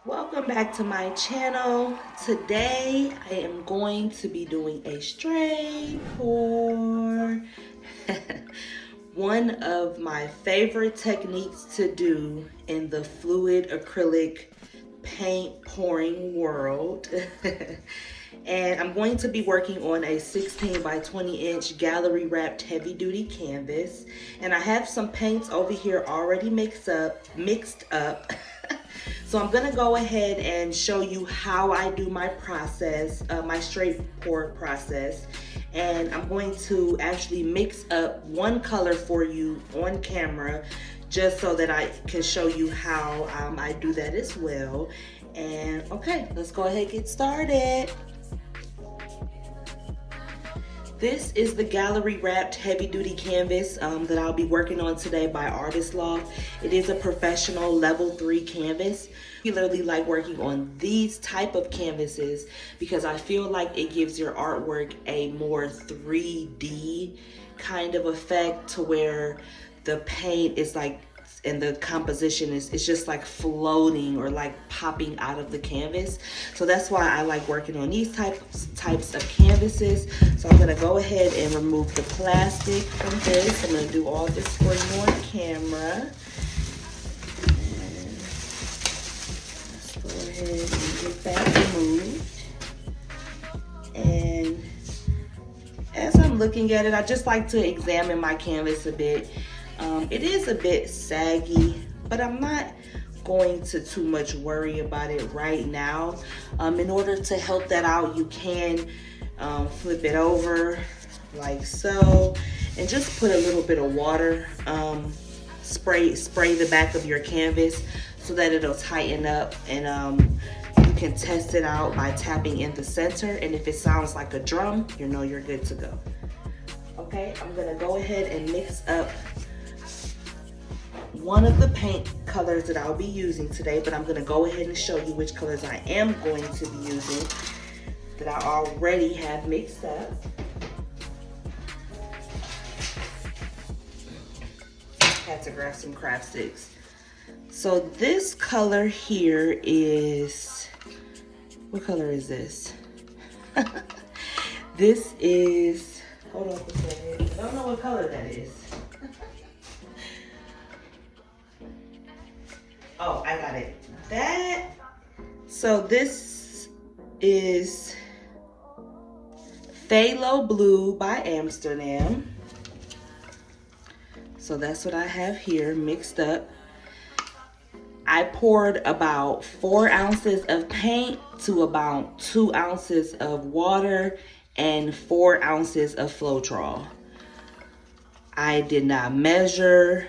Welcome back to my channel. Today I am going to be doing a straight pour. One of my favorite techniques to do in the fluid acrylic paint pouring world. And I'm going to be working on a 16 by 20 inch gallery wrapped heavy duty canvas. And I have some paints over here already mixed up. So I'm gonna go ahead and show you how I do my process, my straight pour process. And I'm going to actually mix up one color for you on camera just so that I can show you how I do that as well. And okay, let's go ahead and get started. This is the gallery wrapped heavy duty canvas that I'll be working on today by Artist Loft. It is a professional level 3 canvas. I particularly like working on these type of canvases because I feel like it gives your artwork a more 3D kind of effect, to where the paint is like, and the composition is just like floating or like popping out of the canvas. So that's why I like working on these types of canvases. So I'm gonna go ahead and remove the plastic from this. I'm gonna do all this for you on camera. And let's go ahead and get that removed. And as I'm looking at it, I just like to examine my canvas a bit. It is a bit saggy, but I'm not going to too much worry about it right now. In order to help that out, you can flip it over like so, and just put a little bit of water, spray the back of your canvas so that it'll tighten up, and you can test it out by tapping in the center, and if it sounds like a drum, you know you're good to go. Okay, I'm gonna go ahead and mix up one of the paint colors that I'll be using today, but I'm gonna go ahead and show you which colors I am going to be using that I already have mixed up. Had to grab some craft sticks. So this color here is, what color is this? This is, hold on a second, I don't know what color that is. Oh, I got it. So this is Phthalo Blue by Amsterdam. So that's what I have here mixed up. I poured about 4 ounces of paint to about 2 ounces of water and 4 ounces of Floetrol. I did not measure.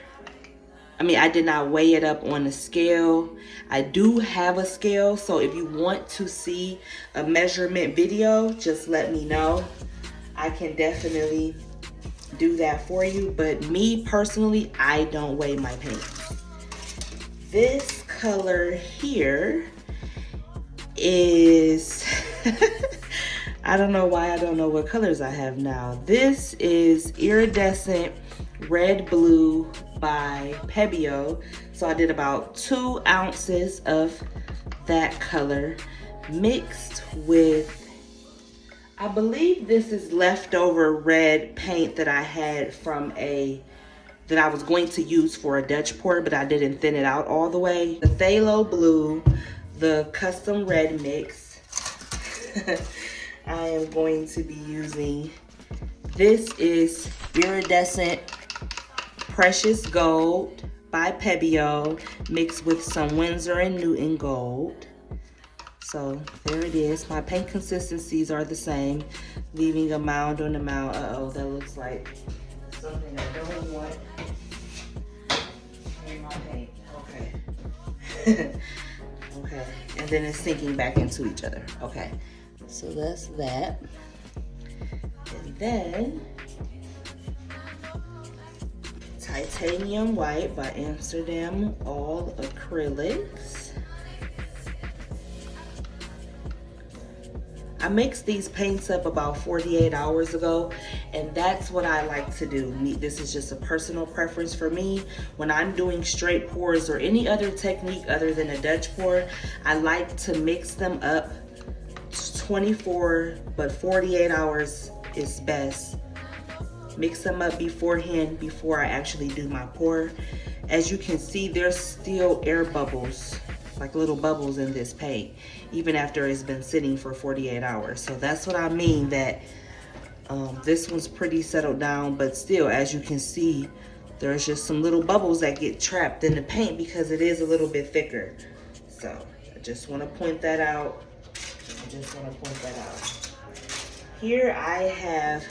I did not weigh it up on a scale. I do have a scale, so if you want to see a measurement video, just let me know. I can definitely do that for you, but me personally, I don't weigh my paint. This color here is, I don't know why I don't know what colors I have now. This is Iridescent Red Blue by Pebeo. So I did about 2 ounces of that color mixed with, I believe this is leftover red paint that I had from that I was going to use for a Dutch pour, but I didn't thin it out all the way. The Phthalo Blue, the custom red mix. I am going to be using, this is Iridescent Precious Gold by Pebeo mixed with some Winsor & Newton Gold. So there it is. My paint consistencies are the same, leaving a mound on the mound. Uh-oh, that looks like something I don't want in my paint. Okay. Okay, and then it's sinking back into each other. Okay, so that's that. And then Titanium White by Amsterdam, all acrylics. I mixed these paints up about 48 hours ago, and that's what I like to do. This is just a personal preference for me. When I'm doing straight pours or any other technique other than a Dutch pour, I like to mix them up 24, but 48 hours is best. Mix them up beforehand before I actually do my pour. As you can see, there's still air bubbles, like little bubbles in this paint, even after it's been sitting for 48 hours. So that's what I mean, that this one's pretty settled down, but still, as you can see, there's just some little bubbles that get trapped in the paint because it is a little bit thicker. So I just want to point that out. Here I have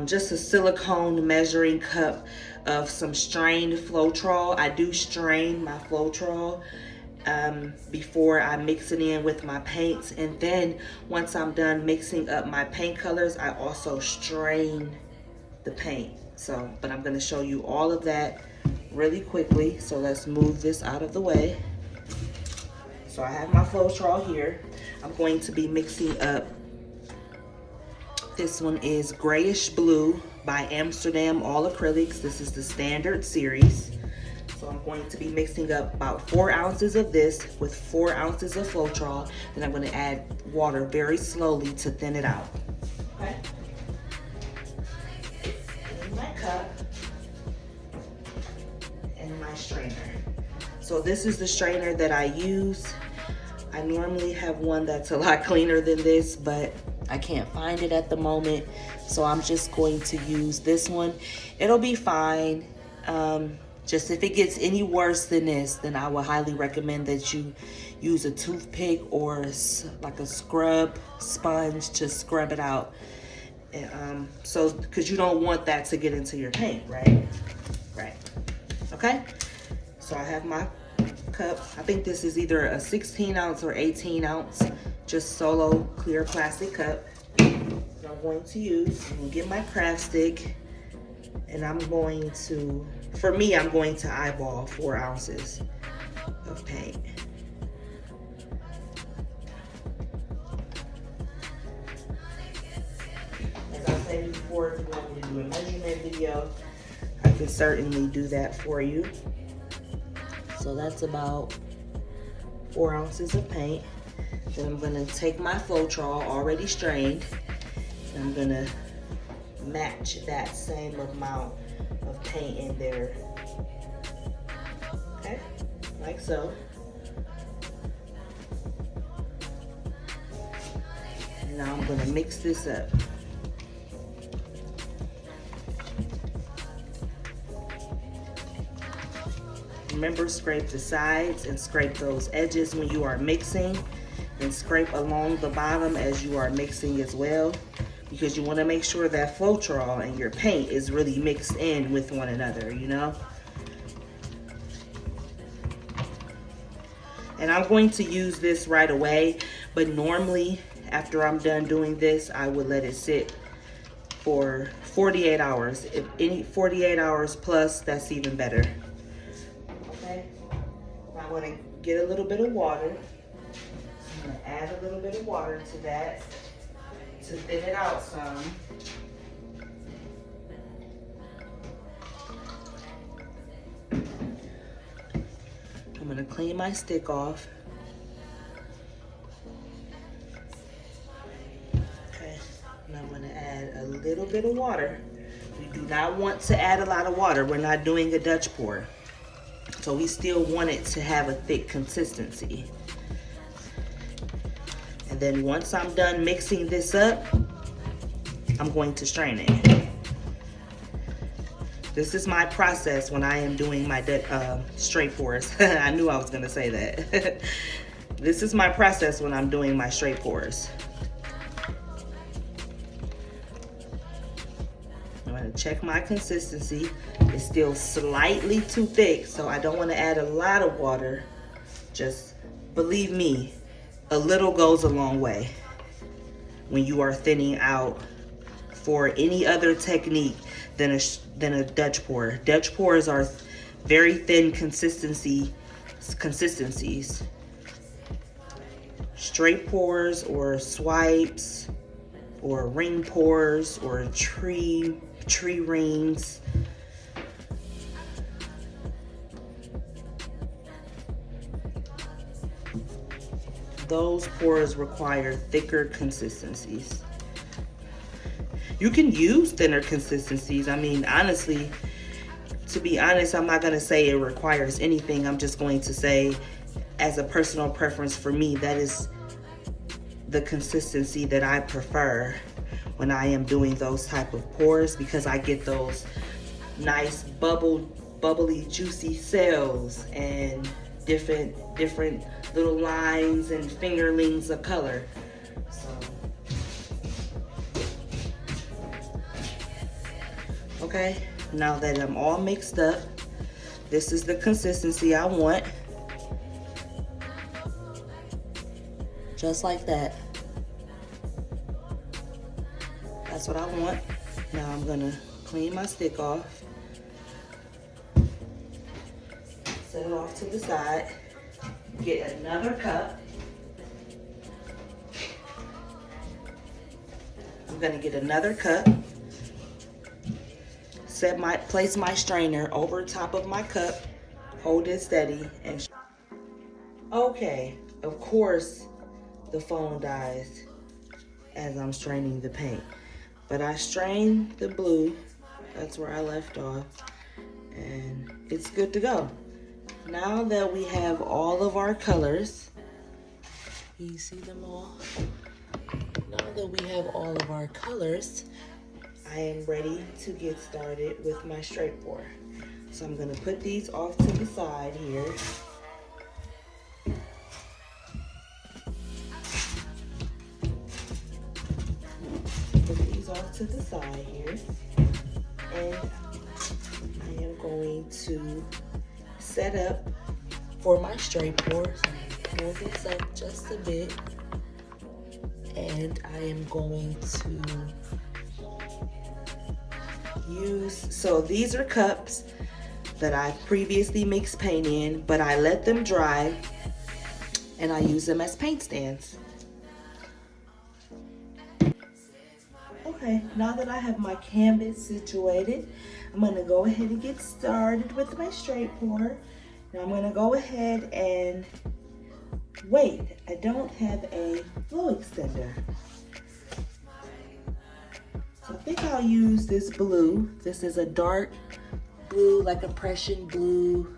just a silicone measuring cup of some strained Floetrol. I do strain my Floetrol before I mix it in with my paints, and then once I'm done mixing up my paint colors, I also strain the paint. So, but I'm going to show you all of that really quickly. So let's move this out of the way. So I have my Floetrol here. I'm going to be mixing up. This one is Greyish Blue by Amsterdam All Acrylics. This is the standard series. So I'm going to be mixing up about 4 ounces of this with 4 ounces of Floetrol. Then I'm going to add water very slowly to thin it out. Okay. In my cup and my strainer. So this is the strainer that I use. I normally have one that's a lot cleaner than this, but I can't find it at the moment, so I'm just going to use this one. It'll be fine. Just if it gets any worse than this, then I would highly recommend that you use a toothpick or like a scrub sponge to scrub it out. So, because you don't want that to get into your paint, right? Right. Okay. So I have my cup. I think this is either a 16 ounce or 18 ounce, just solo clear plastic cup. So I'm going to use, I'm gonna get my craft stick, and I'm going to, for me, I'm going to eyeball 4 ounces of paint. As I said before, if you want me to do a measurement video, I can certainly do that for you. So that's about 4 ounces of paint. Then I'm gonna take my Floetrol already strained, and I'm gonna match that same amount of paint in there. Okay, like so. And now I'm gonna mix this up. Remember, scrape the sides and scrape those edges when you are mixing, and scrape along the bottom as you are mixing as well, because you want to make sure that Floetrol and your paint is really mixed in with one another, you know? And I'm going to use this right away, but normally after I'm done doing this, I would let it sit for 48 hours. If any 48 hours plus, that's even better. Okay, I'm going to get a little bit of water. I'm going to add a little bit of water to that to thin it out some. I'm going to clean my stick off. Okay, and I'm going to add a little bit of water. We do not want to add a lot of water. We're not doing a Dutch pour. So we still want it to have a thick consistency. And then once I'm done mixing this up, I'm going to strain it. This is my process when I am doing my straight pours. I knew I was gonna say that. This is my process when I'm doing my straight pours. I'm gonna check my consistency. It's still slightly too thick, so I don't wanna add a lot of water. Just believe me, a little goes a long way when you are thinning out for any other technique than a Dutch pour. Dutch pours are very thin consistencies. straight pours or swipes or ring pours or tree rings. Those pours require thicker consistencies. You can use thinner consistencies. I mean, honestly, to be honest, I'm not gonna say it requires anything. I'm just going to say, as a personal preference for me, that is the consistency that I prefer when I am doing those type of pours, because I get those nice bubbly, juicy cells and different little lines and fingerlings of color. So, okay, now that I'm all mixed up, this is the consistency I want. Just like that. That's what I want. Now I'm gonna clean my stick off. Set it off to the side. Get another cup. I'm gonna get another cup. Place my strainer over top of my cup. Hold it steady and okay, of course the phone dies as I'm straining the paint. But I strained the blue, that's where I left off, and it's good to go. Now that we have all of our colors, you see them all? Now that we have all of our colors, I am ready to get started with my straight pour. So I'm gonna put these off to the side here. Put these off to the side here. And I am going to set up for my straight pour. So I'm gonna pull this up just a bit. And I am going to so these are cups that I previously mixed paint in, but I let them dry and I use them as paint stands. Okay, now that I have my canvas situated, I'm gonna go ahead and get started with my straight pour. Now I'm gonna go ahead and wait, I don't have a flow extender. So I think I'll use this blue. This is a dark blue, like a Prussian blue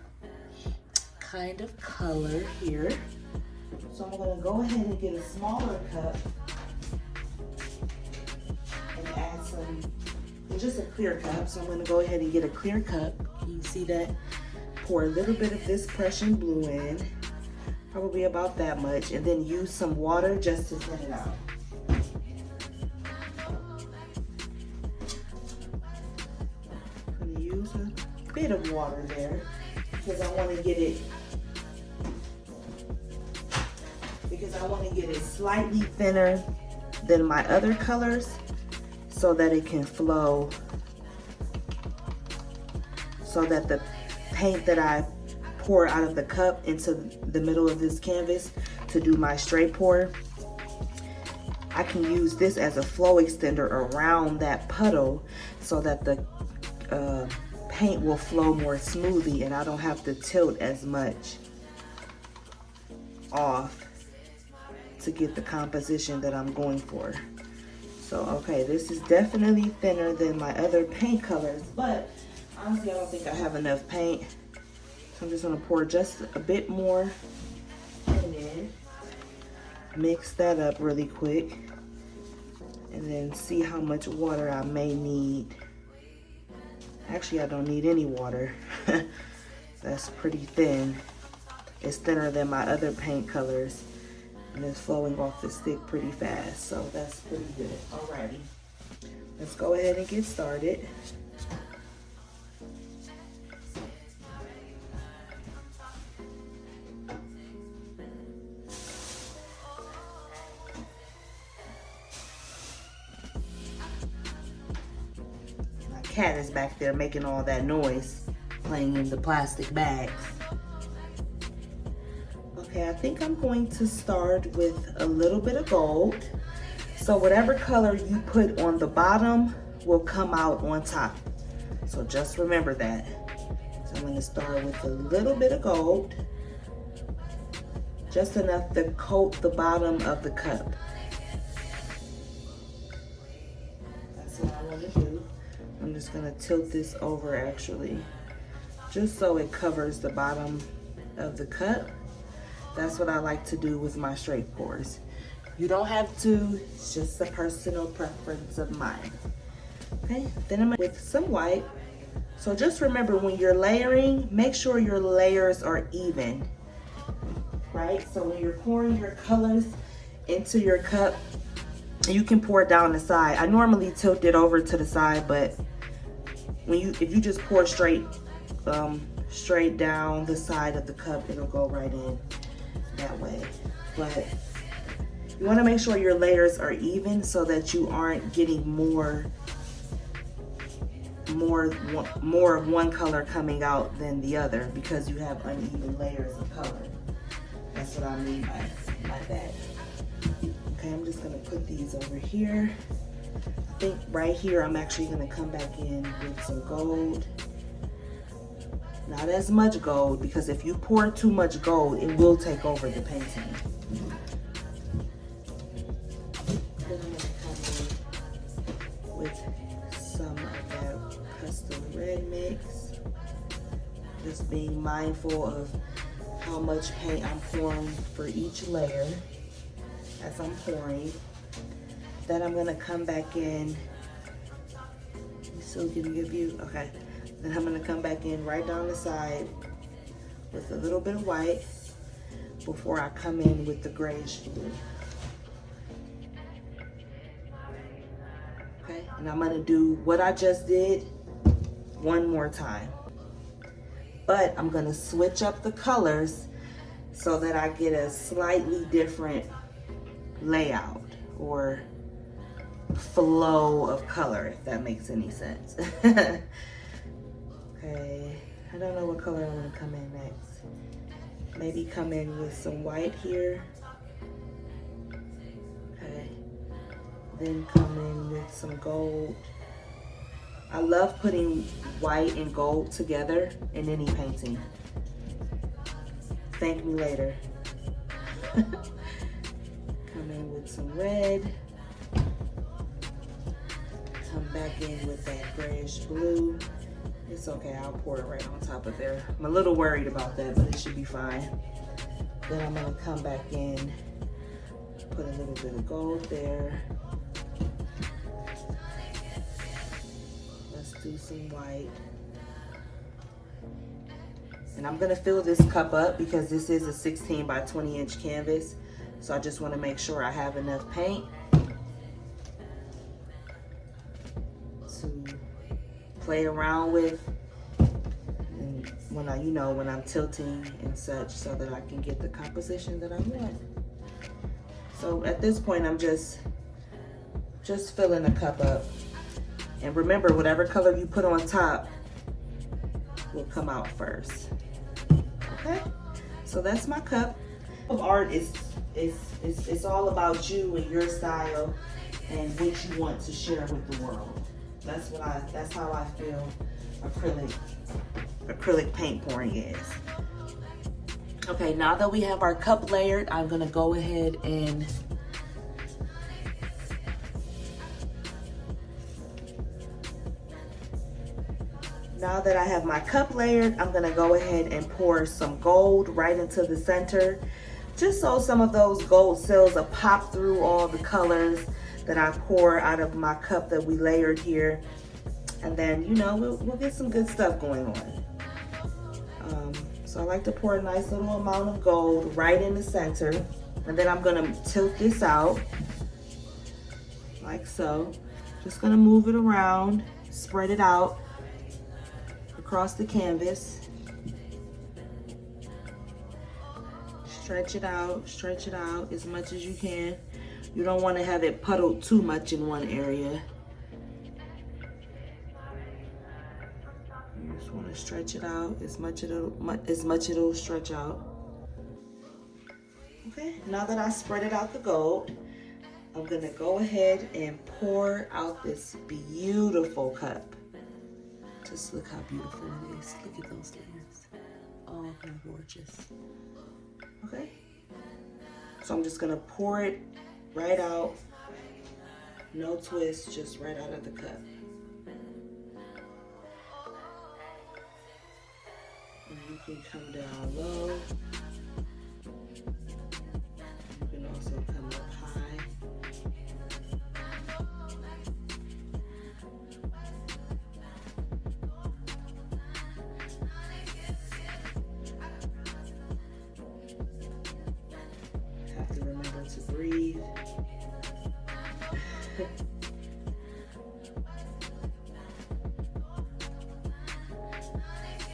kind of color here. So I'm gonna go ahead and get a smaller cup and add some, just a clear cup. So I'm gonna go ahead and get a clear cup. Can you see that? Pour a little bit of this Prussian blue in, probably about that much, and then use some water just to thin it out. A bit of water there because I want to get it slightly thinner than my other colors so that it can flow, so that the paint that I pour out of the cup into the middle of this canvas to do my straight pour, I can use this as a flow extender around that puddle so that the paint will flow more smoothly and I don't have to tilt as much off to get the composition that I'm going for. So okay, this is definitely thinner than my other paint colors, but honestly I don't think I have enough paint. So I'm just gonna pour just a bit more and then mix that up really quick and then see how much water I may need. Actually, I don't need any water. That's pretty thin. It's thinner than my other paint colors and it's flowing off the stick pretty fast, so that's pretty good. Alrighty, let's go ahead and get started. Cat is back there making all that noise, playing in the plastic bags. Okay, Okay, I think I'm going to start with a little bit of gold. So whatever color you put on the bottom will come out on top. So just remember that. So I'm gonna start with a little bit of gold, just enough to coat the bottom of the cup. That's what I want to do. I'm just gonna tilt this over actually, just so it covers the bottom of the cup. That's what I like to do with my straight pours. You don't have to, it's just a personal preference of mine. Okay, then I'm with some white. So just remember, when you're layering, make sure your layers are even, right? So when you're pouring your colors into your cup, you can pour it down the side. I normally tilt it over to the side, but if you just pour straight down the side of the cup, it'll go right in that way. But you want to make sure your layers are even so that you aren't getting more of one color coming out than the other, because you have uneven layers of color. That's what I mean by that. Okay, I'm just gonna put these over here. I think right here I'm actually gonna come back in with some gold. Not as much gold, because if you pour too much gold, it will take over the painting. Then I'm gonna come in with some of that custom red mix. Just being mindful of how much paint I'm pouring for each layer as I'm pouring. Then I'm gonna come back in. You still getting a good view? Okay. Then I'm gonna come back in right down the side with a little bit of white before I come in with the grayish blue. Okay, and I'm gonna do what I just did one more time. But I'm gonna switch up the colors so that I get a slightly different layout or flow of color, if that makes any sense. Okay, I don't know what color I'm gonna come in next. Maybe come in with some white here. Okay, then come in with some gold. I love putting white and gold together in any painting. Thank me later. Come in with some red. Come back in with that grayish blue. It's okay, I'll pour it right on top of there. I'm a little worried about that, but it should be fine. Then I'm gonna come back in, put a little bit of gold there. Let's do some white. And I'm gonna fill this cup up because this is a 16 by 20 inch canvas. So I just wanna make sure I have enough paint to play around with, and when I'm tilting and such, so that I can get the composition that I want. So at this point, I'm just filling the cup up. And remember, whatever color you put on top will come out first. Okay, so that's my cup. Art is it's all about you and your style and what you want to share with the world. That's how I feel acrylic paint pouring is. Okay, now that we have our cup layered, I'm gonna go ahead and now that I have my cup layered, I'm gonna go ahead and pour some gold right into the center, just so some of those gold cells will pop through all the colors that I pour out of my cup that we layered here. And then, we'll get some good stuff going on. So I like to pour a nice little amount of gold right in the center. And then I'm gonna tilt this out, like so. Just gonna move it around, spread it out across the canvas. Stretch it out as much as you can. You don't want to have it puddled too much in one area. You just want to stretch it out as much it'll stretch out. Okay, now that I spreaded out the gold, I'm gonna go ahead and pour out this beautiful cup. Just look how beautiful it is. Look at those layers. Oh, they're gorgeous. Okay, so I'm just gonna pour it right out. No twist, just right out of the cup. And you can come down low. You can also come up high. Have to remember to breathe.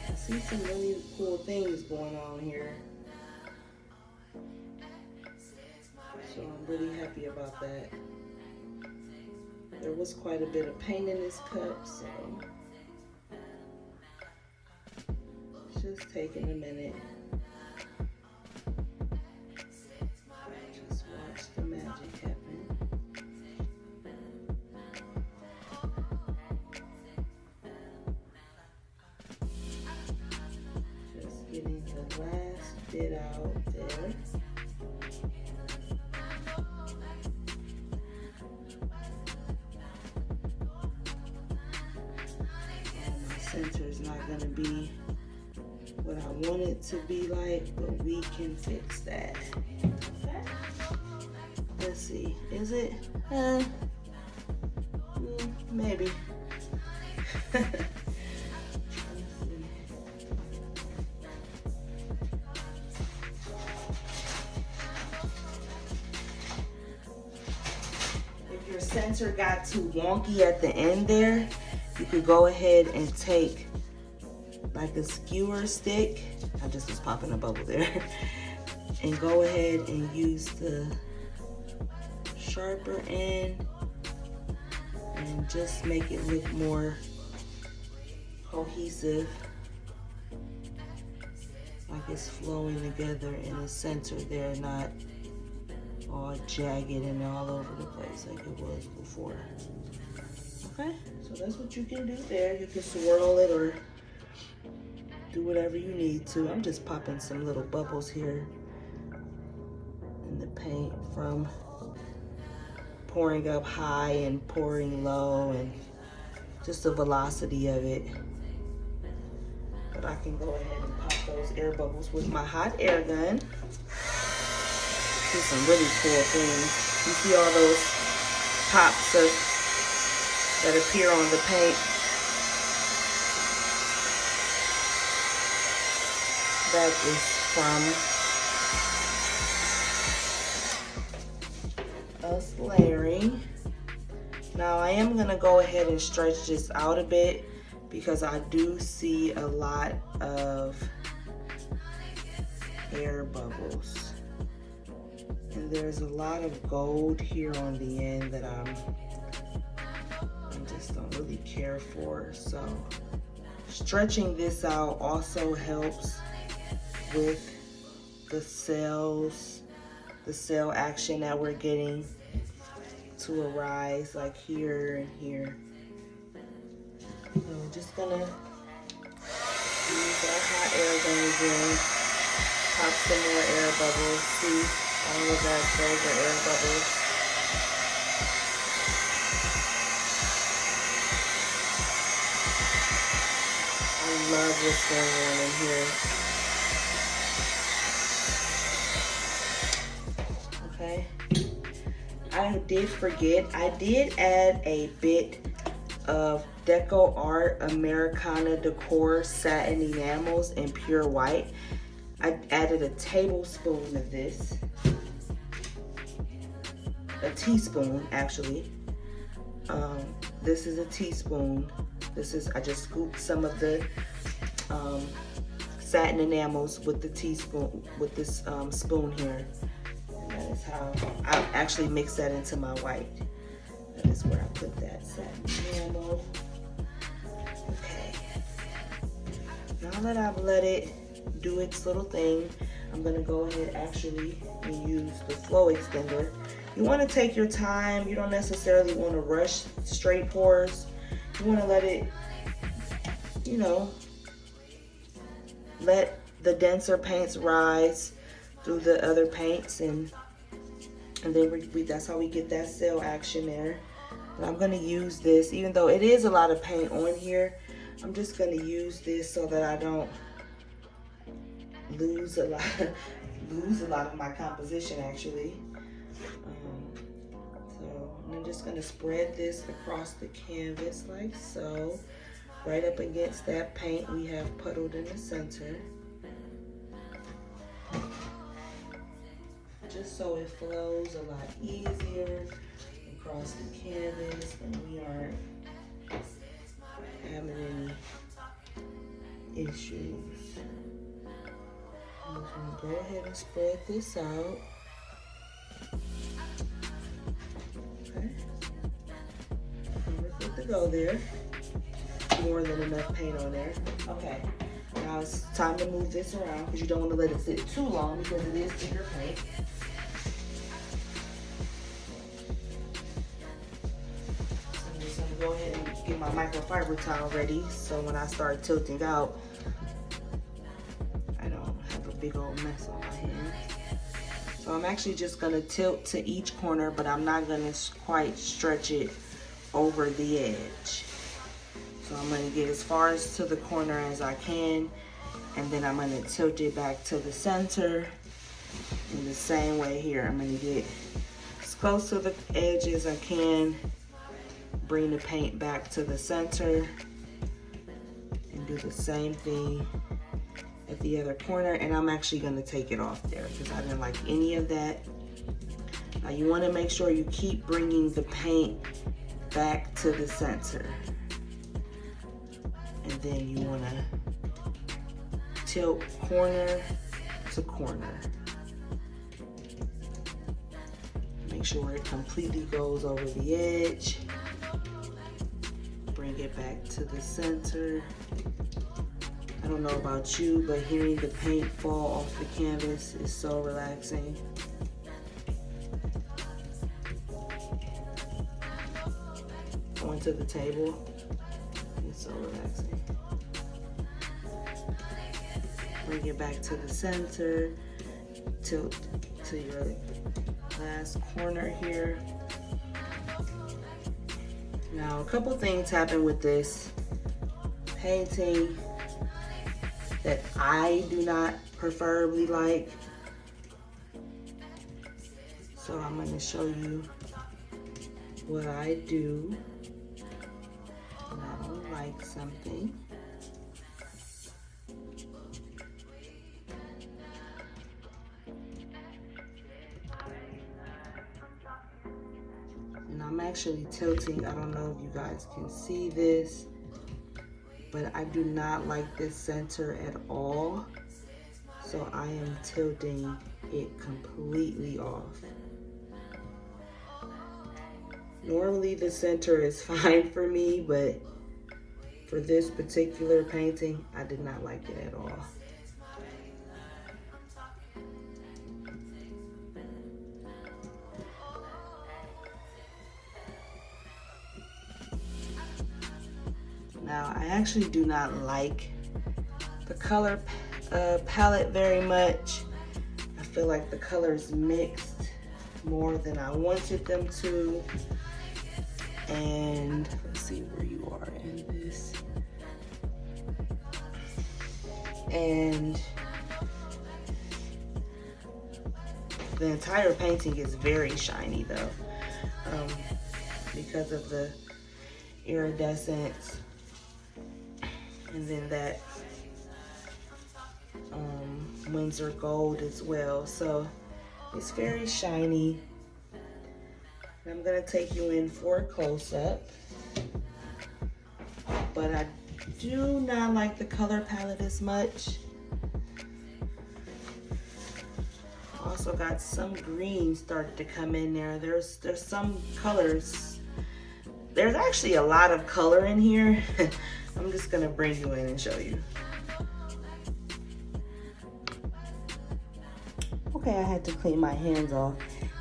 I see some really cool things going on here. So I'm really happy about that. There was quite a bit of paint in this cup, so it's just taking a minute. Just watch the magic happen. Just getting the last bit out there. Center is not going to be what I want it to be like, but we can fix that. Okay. Let's see, is it? Maybe. Let's see. If your center got too wonky at the end there, you could go ahead and take like a skewer stick. I just was popping a bubble there. And go ahead and use the sharper end and just make it look more cohesive. Like it's flowing together in the center there, not all jagged and all over the place like it was before. Okay, so that's what you can do there. You can swirl it or do whatever you need to. I'm just popping some little bubbles here in the paint from pouring up high and pouring low, and just the velocity of it. But I can go ahead and pop those air bubbles with my hot air gun. Do some really cool things. You see all those pops that appear on the paint. That is from us layering. Now I am gonna go ahead and stretch this out a bit because I do see a lot of air bubbles. And there's a lot of gold here on the end that I just don't really care for. So stretching this out also helps with the cell action that we're getting to arise, like here and here. So we're just gonna use our hot air gun again. Pop some more air bubbles. See, all of that, those are air bubbles. I love what's going on in here. Okay. I did forget, I did add a bit of Deco Art Americana Decor Satin Enamels in pure white. I added a tablespoon of this. A teaspoon, actually. This is a teaspoon. I just scooped some of the satin enamels with the teaspoon, with this spoon here. And that is how I actually mix that into my white. That is where I put that satin enamel. Okay. Now that I've let it do its little thing, I'm gonna go ahead actually and use the flow extender. You wanna take your time. You don't necessarily wanna rush straight pours. You wanna let it, you know, let the denser paints rise through the other paints, and then that's how we get that cell action there. But I'm gonna use this, even though it is a lot of paint on here, I'm just gonna use this so that I don't lose a lot of my composition actually. So I'm just gonna spread this across the canvas like so. Right up against that paint we have puddled in the center. Just so it flows a lot easier across the canvas and we aren't having any issues. I'm just gonna go ahead and spread this out. Okay. We're good to go there. More than enough paint on there. Okay. Now it's time to move this around because you don't want to let it sit too long because it is thicker paint. So I'm just gonna go ahead and get my microfiber towel ready so when I start tilting out, I don't have a big old mess on my hands. So I'm actually just gonna tilt to each corner, but I'm not gonna quite stretch it over the edge. So I'm gonna get as far as to the corner as I can, and then I'm gonna tilt it back to the center in the same way here. I'm gonna get as close to the edge as I can, bring the paint back to the center, and do the same thing at the other corner. And I'm actually gonna take it off there because I didn't like any of that. Now you wanna make sure you keep bringing the paint back to the center. And then you want to tilt corner to corner. Make sure it completely goes over the edge. Bring it back to the center. I don't know about you, but hearing the paint fall off the canvas is so relaxing. Going to the table. It's so relaxing. Bring it back to the center. Tilt to your last corner here. Now, a couple things happen with this painting that I do not preferably like. So I'm going to show you what I do when I don't like something. And I'm actually tilting. I don't know if you guys can see this, but I do not like this center at all. So I am tilting it completely off. Normally the center is fine for me, but for this particular painting, I did not like it at all. Now, I actually do not like the color palette very much. I feel like the colors mixed more than I wanted them to. And let's see where you are in this. And the entire painting is very shiny though, because of the iridescent and then that Windsor gold as well. So it's very shiny. I'm gonna take you in for a close-up, but I do not like the color palette as much. Also got some green started to come in there. There's some colors. There's actually a lot of color in here. I'm just gonna bring you in and show you. Okay, I had to clean my hands off.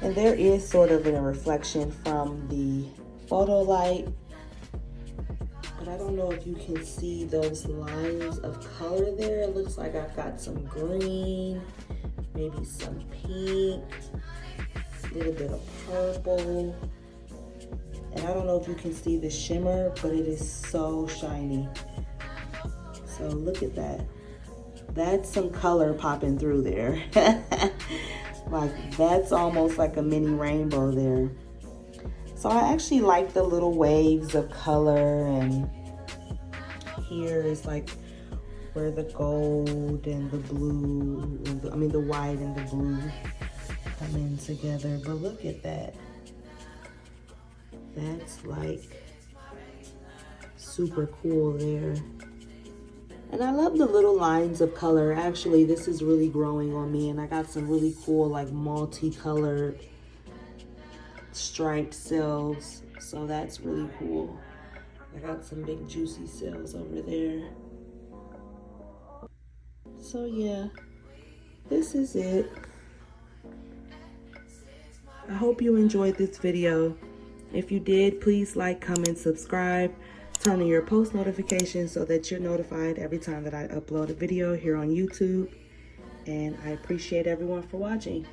And there is sort of a reflection from the photo light. But I don't know if you can see those lines of color there. It looks like I've got some green, maybe some pink, a little bit of purple. And I don't know if you can see the shimmer, but it is so shiny. So look at that. That's some color popping through there. Like that's almost like a mini rainbow there. So I actually like the little waves of color, and here is like where the gold and the blue, I mean the white and the blue come in together. But look at that. That's like super cool there. And I love the little lines of color. Actually, this is really growing on me, and I got some really cool like multicolored striped cells. So that's really cool. I got some big juicy cells over there. So yeah, this is it. I hope you enjoyed this video. If you did, please like, comment, subscribe. Turn on your post notifications so that you're notified every time that I upload a video here on YouTube. And I appreciate everyone for watching.